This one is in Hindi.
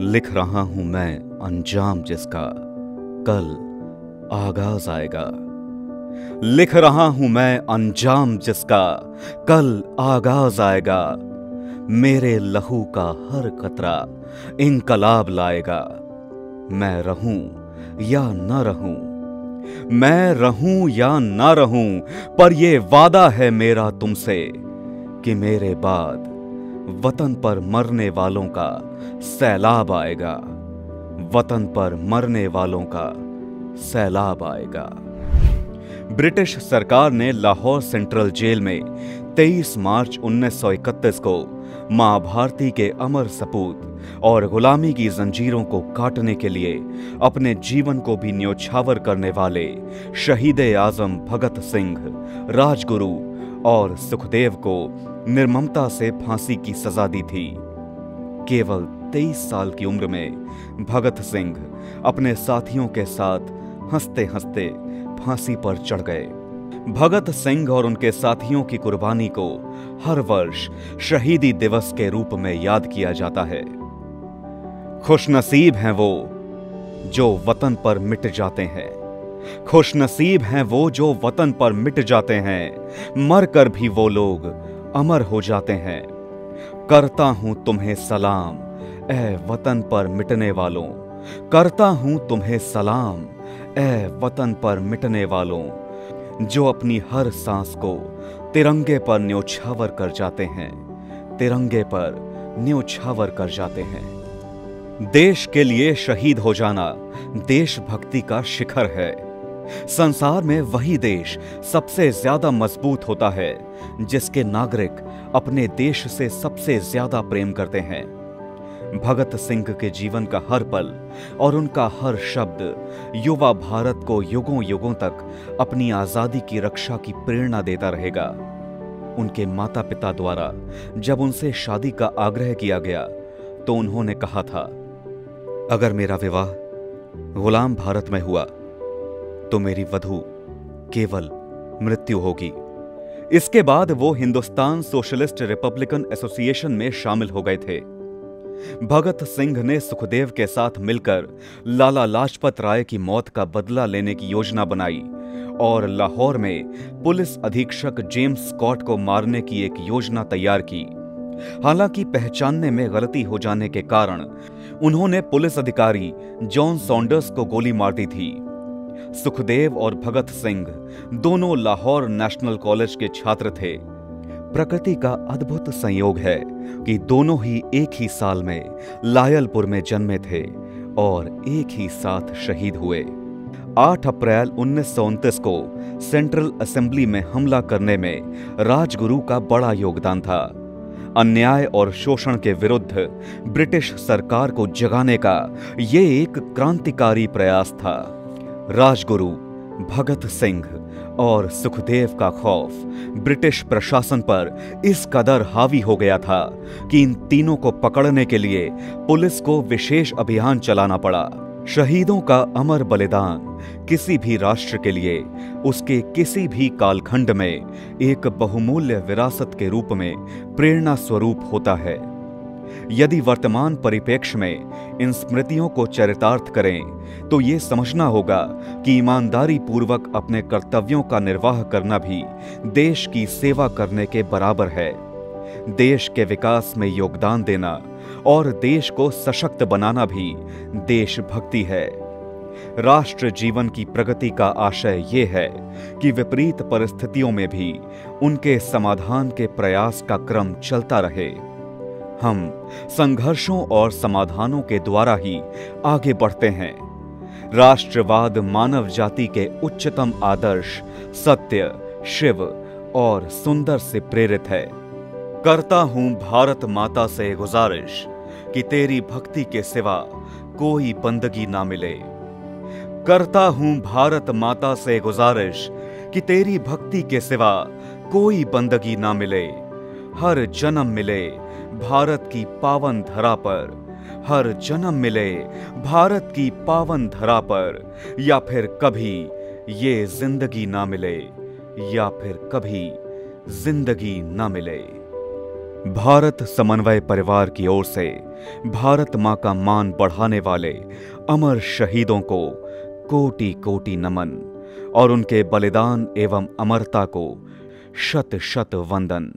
लिख रहा हूं मैं अंजाम जिसका कल आगाज आएगा। लिख रहा हूं मैं अंजाम जिसका कल आगाज आएगा। मेरे लहू का हर कतरा इंकलाब लाएगा। मैं रहूं या न रहूं, मैं रहूं या न रहूं, पर यह वादा है मेरा तुमसे कि मेरे बाद वतन पर मरने वालों का सैलाब आएगा। वतन पर मरने वालों का सैलाब आएगा। ब्रिटिश सरकार ने लाहौर सेंट्रल जेल में 23 मार्च 1931 को मां भारती के अमर सपूत और गुलामी की जंजीरों को काटने के लिए अपने जीवन को भी न्योछावर करने वाले शहीद-ए आजम भगत सिंह, राजगुरु और सुखदेव को निर्ममता से फांसी की सजा दी थी। केवल 23 साल की उम्र में भगत सिंह अपने साथियों के साथ हंसते हंसते फांसी पर चढ़ गए। भगत सिंह और उनके साथियों की कुर्बानी को हर वर्ष शहीदी दिवस के रूप में याद किया जाता है। खुशनसीब हैं वो जो वतन पर मिट जाते हैं। खुशनसीब हैं वो जो वतन पर मिट जाते हैं। मरकर भी वो लोग अमर हो जाते हैं। करता हूं तुम्हें सलाम ए वतन पर मिटने वालों। करता हूं तुम्हें सलाम ए वतन पर मिटने वालों, जो अपनी हर सांस को तिरंगे पर न्योछावर कर जाते हैं। तिरंगे पर न्योछावर कर जाते हैं। देश के लिए शहीद हो जाना देशभक्ति का शिखर है। संसार में वही देश सबसे ज्यादा मजबूत होता है जिसके नागरिक अपने देश से सबसे ज्यादा प्रेम करते हैं। भगत सिंह के जीवन का हर पल और उनका हर शब्द युवा भारत को युगों युगों तक अपनी आजादी की रक्षा की प्रेरणा देता रहेगा। उनके माता पिता द्वारा जब उनसे शादी का आग्रह किया गया तो उन्होंने कहा था, अगर मेरा विवाह गुलाम भारत में हुआ तो मेरी वधू केवल मृत्यु होगी। इसके बाद वो हिंदुस्तान सोशलिस्ट रिपब्लिकन एसोसिएशन में शामिल हो गए थे। भगत सिंह ने सुखदेव के साथ मिलकर लाला लाजपत राय की मौत का बदला लेने की योजना बनाई और लाहौर में पुलिस अधीक्षक जेम्स स्कॉट को मारने की एक योजना तैयार की। हालांकि पहचानने में गलती हो जाने के कारण उन्होंने पुलिस अधिकारी जॉन सॉन्डर्स को गोली मार दी थी। सुखदेव और भगत सिंह दोनों लाहौर नेशनल कॉलेज के छात्र थे। प्रकृति का अद्भुत संयोग है कि दोनों ही एक ही साल में लायलपुर में जन्मे थे और एक ही साथ शहीद हुए। 8 अप्रैल 1929 को सेंट्रल असेंबली में हमला करने में राजगुरु का बड़ा योगदान था। अन्याय और शोषण के विरुद्ध ब्रिटिश सरकार को जगाने का ये एक क्रांतिकारी प्रयास था। राजगुरु, भगत सिंह और सुखदेव का खौफ ब्रिटिश प्रशासन पर इस कदर हावी हो गया था कि इन तीनों को पकड़ने के लिए पुलिस को विशेष अभियान चलाना पड़ा। शहीदों का अमर बलिदान किसी भी राष्ट्र के लिए उसके किसी भी कालखंड में एक बहुमूल्य विरासत के रूप में प्रेरणा स्वरूप होता है। यदि वर्तमान परिप्रेक्ष्य में इन स्मृतियों को चरितार्थ करें तो ये समझना होगा कि ईमानदारी पूर्वक अपने कर्तव्यों का निर्वाह करना भी देश की सेवा करने के बराबर है। देश के विकास में योगदान देना और देश को सशक्त बनाना भी देशभक्ति है। राष्ट्र जीवन की प्रगति का आशय ये है कि विपरीत परिस्थितियों में भी उनके समाधान के प्रयास का क्रम चलता रहे। हम संघर्षों और समाधानों के द्वारा ही आगे बढ़ते हैं। राष्ट्रवाद मानव जाति के उच्चतम आदर्श सत्य, शिव और सुंदर से प्रेरित है। करता हूं भारत माता से गुजारिश कि तेरी भक्ति के सिवा कोई बंदगी ना मिले। करता हूं भारत माता से गुजारिश कि तेरी भक्ति के सिवा कोई बंदगी ना मिले। हर जन्म मिले भारत की पावन धरा पर, हर जन्म मिले भारत की पावन धरा पर, या फिर कभी ये जिंदगी ना मिले, या फिर कभी जिंदगी ना मिले। भारत समन्वय परिवार की ओर से भारत मां का मान बढ़ाने वाले अमर शहीदों को कोटि कोटि नमन और उनके बलिदान एवं अमरता को शत शत वंदन।